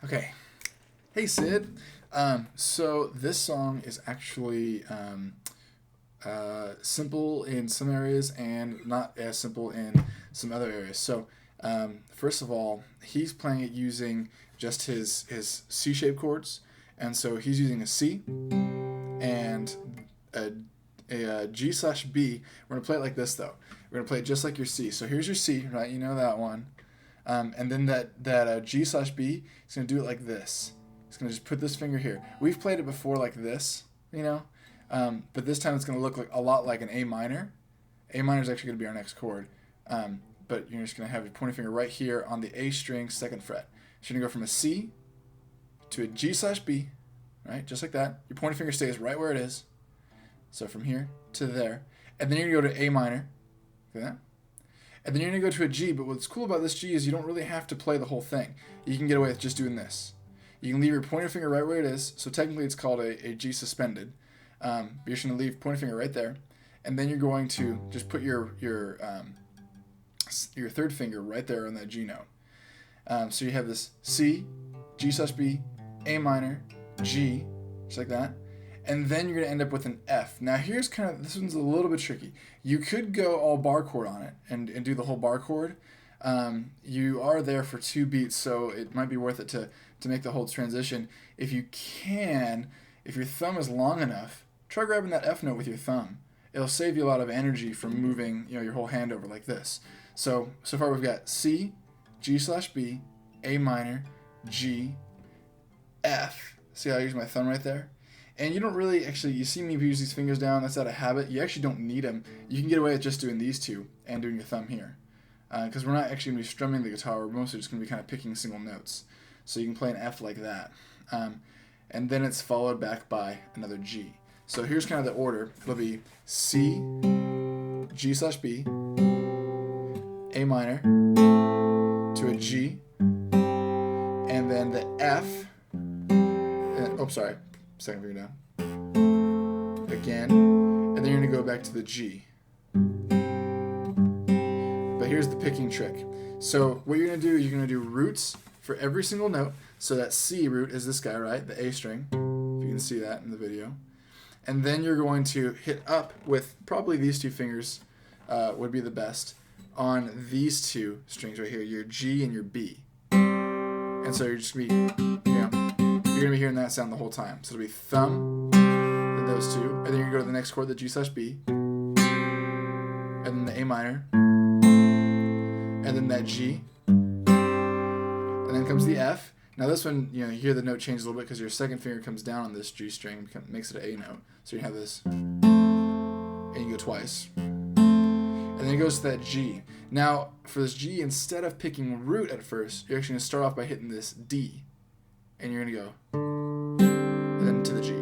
Okay. Hey, Sid. So this song is actually simple in some areas and not as simple in some other areas. So first of all, he's playing it using just his C-shaped chords, and so he's using a C and a G/B. We're gonna play it like this though. We're gonna play it just like your C. So here's your C, right? You know that one. And then that G/B, he's going to do it like this. He's going to just put this finger here. We've played it before like this, but this time it's going to look like a lot like an A minor. A minor is actually going to be our next chord. But you're just going to have your pointer finger right here on the A string, 2nd fret. So you're going to go from a C to a G/B, right? Just like that. Your pointer finger stays right where it is. So from here to there. And then you're going to go to A minor. Look at that. And then you're going to go to a G, but what's cool about this G is you don't really have to play the whole thing. You can get away with just doing this. You can leave your pointer finger right where it is, so technically it's called a G suspended. But you're just going to leave pointer finger right there, and then you're going to just put your 3rd finger right there on that G note. So you have this C, G/B, A minor, G, just like that. And then you're going to end up with an F. Now here's this one's a little bit tricky. You could go all bar chord on it and do the whole bar chord. You are there for 2 beats, so it might be worth it to make the whole transition. If you can, if your thumb is long enough, try grabbing that F note with your thumb. It'll save you a lot of energy from moving your whole hand over like this. So far we've got C, G/B, A minor, G, F. See how I use my thumb right there? And you don't really, you see me use these fingers down, that's out of habit. You actually don't need them. You can get away with just doing these two and doing your thumb here. Because we're not actually going to be strumming the guitar, we're mostly just going to be kind of picking single notes. So you can play an F like that. And then it's followed back by another G. So here's kind of the order. It'll be C, G/B, A minor, to a G, and then the F, and, 2nd finger down. Again. And then you're going to go back to the G. But here's the picking trick. So what you're going to do, you're going to do roots for every single note. So that C root is this guy, right? The A string. If you can see that in the video. And then you're going to hit up with probably these 2 fingers would be the best on these 2 strings right here, your G and your B. And so you're just going to be, you're going to be hearing that sound the whole time. So it'll be thumb, then those 2, and then you're going to go to the next chord, the G/B, and then the A minor, and then that G, and then comes the F. Now this one, you hear the note change a little bit because your 2nd finger comes down on this G string, makes it an A note. So you have this, and you go twice. And then it goes to that G. Now, for this G, instead of picking root at first, you're actually going to start off by hitting this D. And you're going to go, and then to the G,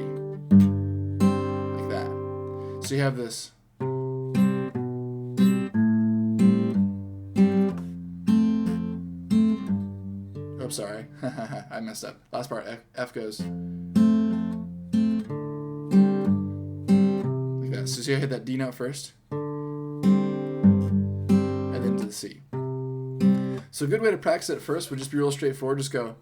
like that. So you have this. Oh, sorry, I messed up. Last part, F goes like that. So see, I hit that D note first, and then to the C. So a good way to practice it first would just be real straightforward. Just go.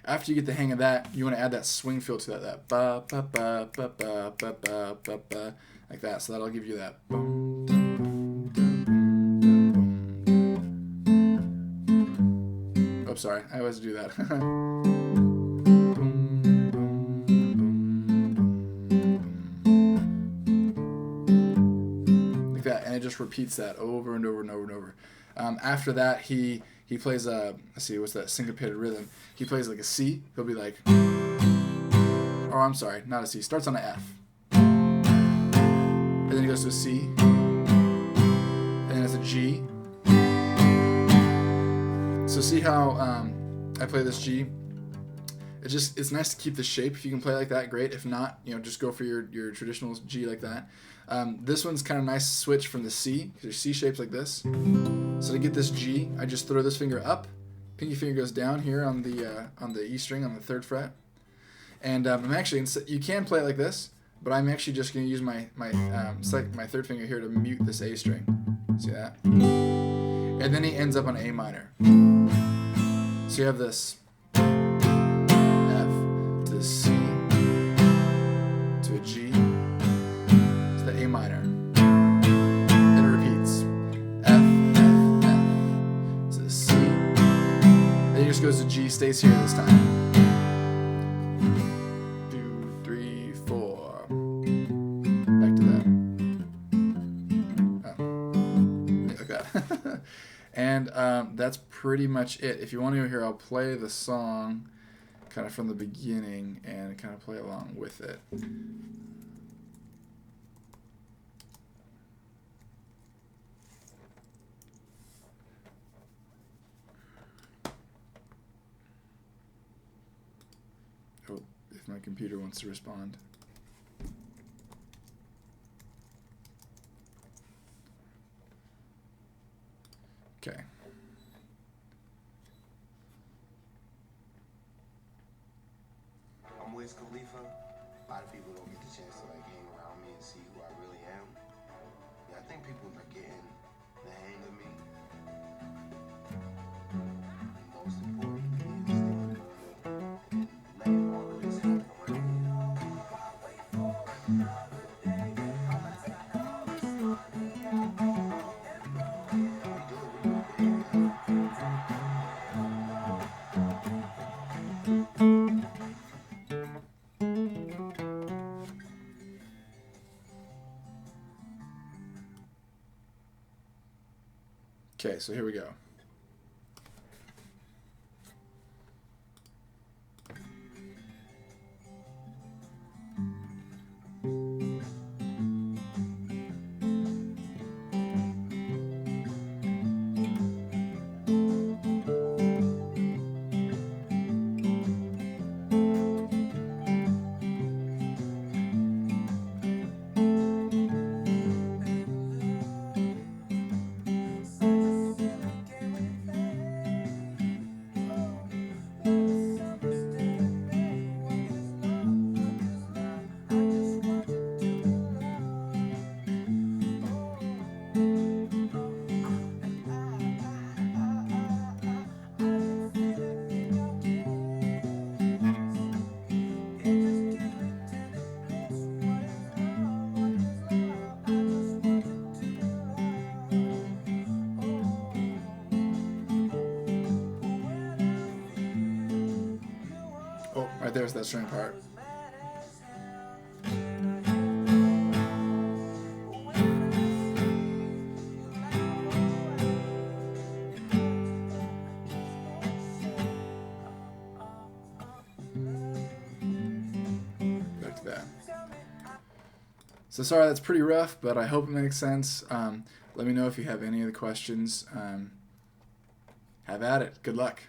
After you get the hang of that, you want to add that swing feel to that ba ba ba ba ba ba ba ba ba, like that. So that'll give you that. Oh, sorry, I always do that. Like that, and it just repeats that over and over and over and over. After that, he plays let's see, what's that syncopated rhythm? He plays like a C. He'll be like, or I'm sorry, not a C. Starts on an F, and then he goes to a C, and then it's a G. So see how I play this G? It's nice to keep the shape. If you can play like that, great. If not, just go for your traditional G like that. This one's kind of nice switch from the C, because your C shape's like this. So to get this G, I just throw this finger up, pinky finger goes down here on the E string on the 3rd fret, And I'm actually, you can play it like this, but I'm actually just going to use my third finger here to mute this A string. See that? And then he ends up on A minor. So you have this F to C to a G to the A minor. Then it repeats F, F, F to the C. Then he just goes to G, stays here this time. 2, 3, 4. Back to that. Oh. Okay. And that's pretty much it. If you want to hear, I'll play the song kind of from the beginning and kind of play along with it. Oh, if my computer wants to respond. Okay. I'm Wiz Khalifa. A lot of people don't get the chance to like hang around me and see who I really am. Yeah, I think people are getting the hang of me. Most importantly is letting all of this happen around me. Okay, so here we go. Oh, right there's that string part. Back to that. So sorry, that's pretty rough, but I hope it makes sense. Let me know if you have any other questions. Have at it. Good luck.